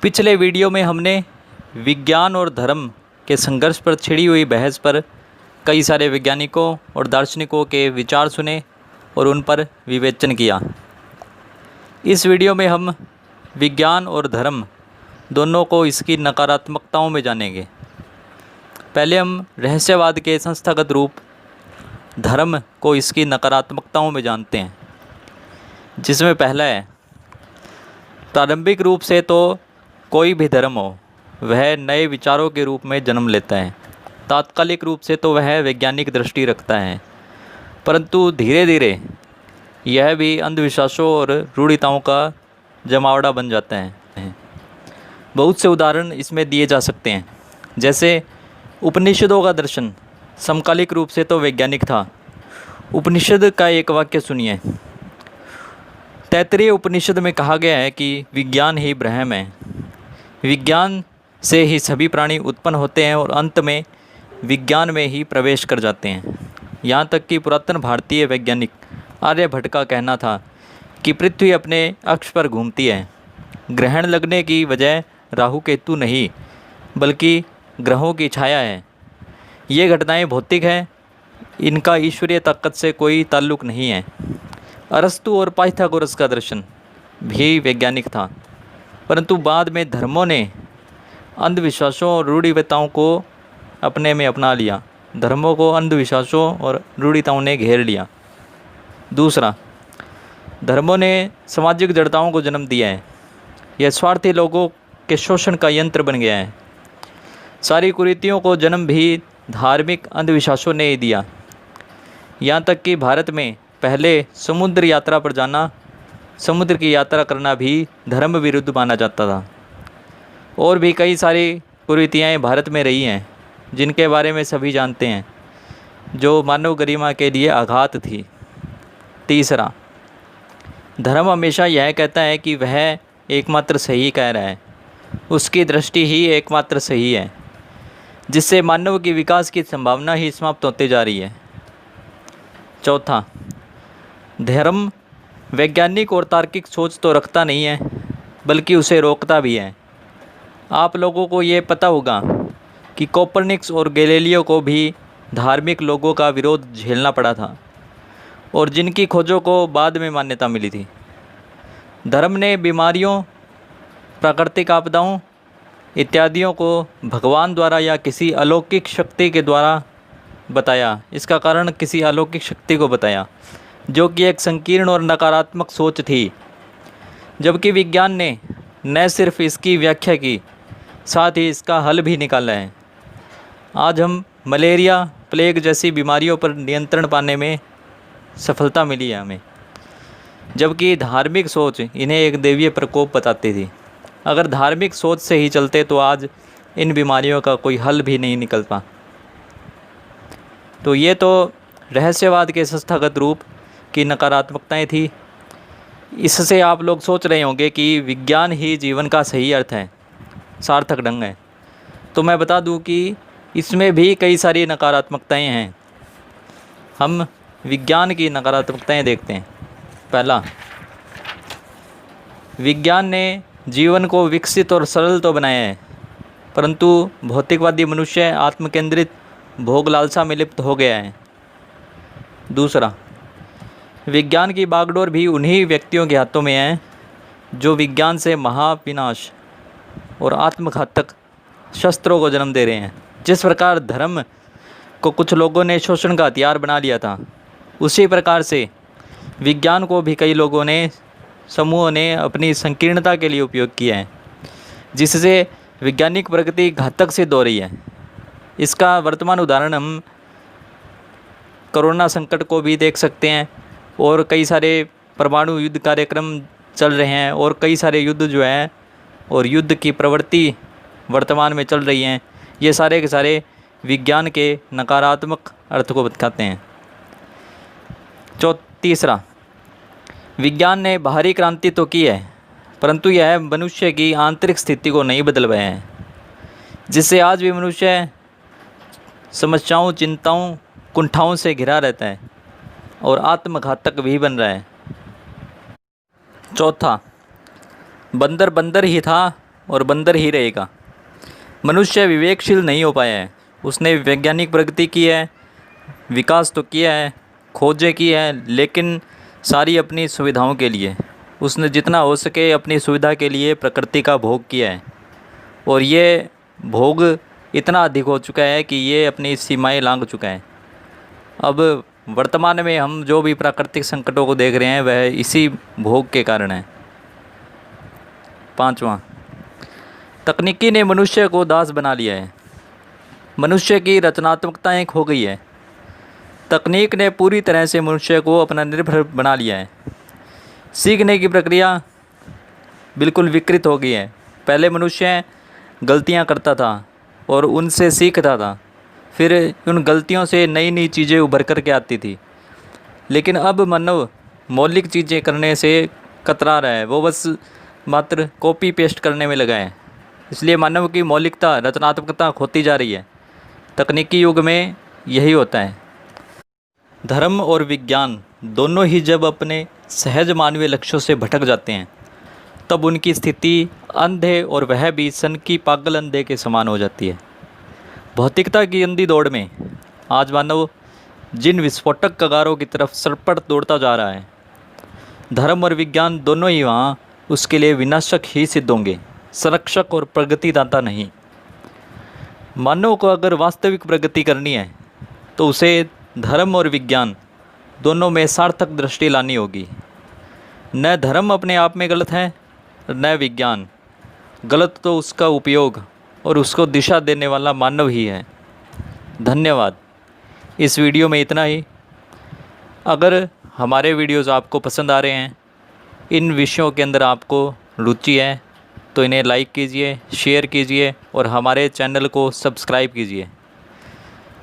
पिछले वीडियो में हमने विज्ञान और धर्म के संघर्ष पर छिड़ी हुई बहस पर कई सारे वैज्ञानिकों और दार्शनिकों के विचार सुने और उन पर विवेचन किया। इस वीडियो में हम विज्ञान और धर्म दोनों को इसकी नकारात्मकताओं में जानेंगे। पहले हम रहस्यवाद के संस्थागत रूप धर्म को इसकी नकारात्मकताओं में जानते हैं, जिसमें पहला है, प्रारंभिक रूप से तो कोई भी धर्म हो वह नए विचारों के रूप में जन्म लेता है। तात्कालिक रूप से तो वह वैज्ञानिक दृष्टि रखता है, परंतु धीरे धीरे यह भी अंधविश्वासों और रूढ़िताओं का जमावड़ा बन जाता है। बहुत से उदाहरण इसमें दिए जा सकते हैं, जैसे उपनिषदों का दर्शन समकालिक रूप से तो वैज्ञानिक था। उपनिषद का एक वाक्य सुनिए। तैत्तिरीय उपनिषद में कहा गया है कि विज्ञान ही ब्रह्म है। विज्ञान से ही सभी प्राणी उत्पन्न होते हैं और अंत में विज्ञान में ही प्रवेश कर जाते हैं। यहाँ तक कि पुरातन भारतीय वैज्ञानिक आर्यभट्ट का कहना था कि पृथ्वी अपने अक्ष पर घूमती है। ग्रहण लगने की वजह राहु केतु नहीं बल्कि ग्रहों की छाया है। ये घटनाएं भौतिक हैं, इनका ईश्वरीय ताकत से कोई ताल्लुक नहीं है। अरस्तु और पाइथागोरस का दर्शन भी वैज्ञानिक था, परंतु बाद में धर्मों ने अंधविश्वासों और रूढ़िताओं को अपने में अपना लिया। धर्मों को अंधविश्वासों और रूढ़िताओं ने घेर लिया। दूसरा, धर्मों ने सामाजिक जड़ताओं को जन्म दिया है। यह स्वार्थी लोगों के शोषण का यंत्र बन गया है। सारी कुरीतियों को जन्म भी धार्मिक अंधविश्वासों ने ही दिया। यहाँ तक कि भारत में पहले समुद्र यात्रा पर जाना, समुद्र की यात्रा करना भी धर्म विरुद्ध माना जाता था। और भी कई सारी कुरीतियाँ भारत में रही हैं, जिनके बारे में सभी जानते हैं, जो मानव गरिमा के लिए आघात थी। तीसरा, धर्म हमेशा यह कहता है कि वह एकमात्र सही कह रहा है, उसकी दृष्टि ही एकमात्र सही है, जिससे मानव की विकास की संभावना ही समाप्त होती जा रही है। चौथा, धर्म वैज्ञानिक और तार्किक सोच तो रखता नहीं है, बल्कि उसे रोकता भी है। आप लोगों को ये पता होगा कि कोपरनिकस और गैलीलियो को भी धार्मिक लोगों का विरोध झेलना पड़ा था और जिनकी खोजों को बाद में मान्यता मिली थी। धर्म ने बीमारियों, प्राकृतिक आपदाओं इत्यादियों को भगवान द्वारा या किसी अलौकिक शक्ति के द्वारा बताया। इसका कारण किसी अलौकिक शक्ति को बताया, जो कि एक संकीर्ण और नकारात्मक सोच थी। जबकि विज्ञान ने न सिर्फ इसकी व्याख्या की, साथ ही इसका हल भी निकाला है। आज हम मलेरिया, प्लेग जैसी बीमारियों पर नियंत्रण पाने में सफलता मिली है हमें, जबकि धार्मिक सोच इन्हें एक दैवीय प्रकोप बताती थी। अगर धार्मिक सोच से ही चलते तो आज इन बीमारियों का कोई हल भी नहीं निकलता। तो ये तो रहस्यवाद के संस्थागत रूप की नकारात्मकताएं थी। इससे आप लोग सोच रहे होंगे कि विज्ञान ही जीवन का सही अर्थ है, सार्थक ढंग है। तो मैं बता दूं कि इसमें भी कई सारी नकारात्मकताएं हैं। हम विज्ञान की नकारात्मकताएं देखते हैं। पहला, विज्ञान ने जीवन को विकसित और सरल तो बनाया है, परंतु भौतिकवादी मनुष्य आत्मकेंद्रित भोग लालसा में लिप्त हो गया है। दूसरा, विज्ञान की बागडोर भी उन्हीं व्यक्तियों के हाथों में है जो विज्ञान से महाविनाश और आत्मघातक शस्त्रों को जन्म दे रहे हैं। जिस प्रकार धर्म को कुछ लोगों ने शोषण का हथियार बना लिया था, उसी प्रकार से विज्ञान को भी कई लोगों ने, समूहों ने अपनी संकीर्णता के लिए उपयोग किया है, जिससे वैज्ञानिक प्रगति घातक सिद्ध हो रही है। इसका वर्तमान उदाहरण हम कोरोना संकट को भी देख सकते हैं, और कई सारे परमाणु युद्ध कार्यक्रम चल रहे हैं, और कई सारे युद्ध जो हैं और युद्ध की प्रवृत्ति वर्तमान में चल रही हैं। ये सारे के सारे विज्ञान के नकारात्मक अर्थ को बताते हैं। तीसरा, विज्ञान ने बाहरी क्रांति तो की है, परंतु यह मनुष्य की आंतरिक स्थिति को नहीं बदल पाया है, जिससे आज भी मनुष्य समस्याओं, चिंताओं, कुंठाओं से घिरा रहता है और आत्मघातक भी बन रहा है। चौथा, बंदर बंदर ही था और बंदर ही रहेगा। मनुष्य विवेकशील नहीं हो पाया है। उसने वैज्ञानिक प्रगति की है, विकास तो किया है, खोजें की है, लेकिन सारी अपनी सुविधाओं के लिए। उसने जितना हो सके अपनी सुविधा के लिए प्रकृति का भोग किया है, और ये भोग इतना अधिक हो चुका है कि ये अपनी सीमाएं लांघ चुका है। अब वर्तमान में हम जो भी प्राकृतिक संकटों को देख रहे हैं वह इसी भोग के कारण है। 5वां, तकनीकी ने मनुष्य को दास बना लिया है। मनुष्य की रचनात्मकता खो गई है। तकनीक ने पूरी तरह से मनुष्य को अपना निर्भर बना लिया है। सीखने की प्रक्रिया बिल्कुल विकृत हो गई है। पहले मनुष्य गलतियां करता था और उनसे सीखता था, फिर उन गलतियों से नई नई चीज़ें उभर कर के आती थी। लेकिन अब मानव मौलिक चीज़ें करने से कतरा रहा है, वो बस मात्र कॉपी पेस्ट करने में लगा है। इसलिए मानव की मौलिकता, रचनात्मकता खोती जा रही है। तकनीकी युग में यही होता है। धर्म और विज्ञान दोनों ही जब अपने सहज मानवीय लक्ष्यों से भटक जाते हैं, तब उनकी स्थिति अंधे, और वह भी सन की पागल अंधे के समान हो जाती है। भौतिकता की अंधी दौड़ में आज मानव जिन विस्फोटक कगारों की तरफ सरपट दौड़ता जा रहा है, धर्म और विज्ञान दोनों ही वहाँ उसके लिए विनाशक ही सिद्ध होंगे, संरक्षक और प्रगतिदाता नहीं। मानव को अगर वास्तविक प्रगति करनी है तो उसे धर्म और विज्ञान दोनों में सार्थक दृष्टि लानी होगी। न धर्म अपने आप में गलत है, न विज्ञान। गलत तो उसका उपयोग और उसको दिशा देने वाला मानव ही है। धन्यवाद। इस वीडियो में इतना ही। अगर हमारे वीडियोज़ आपको पसंद आ रहे हैं, इन विषयों के अंदर आपको रुचि है, तो इन्हें लाइक कीजिए, शेयर कीजिए और हमारे चैनल को सब्सक्राइब कीजिए।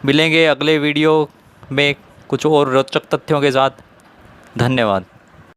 मिलेंगे अगले वीडियो में कुछ और रोचक तथ्यों के साथ। धन्यवाद।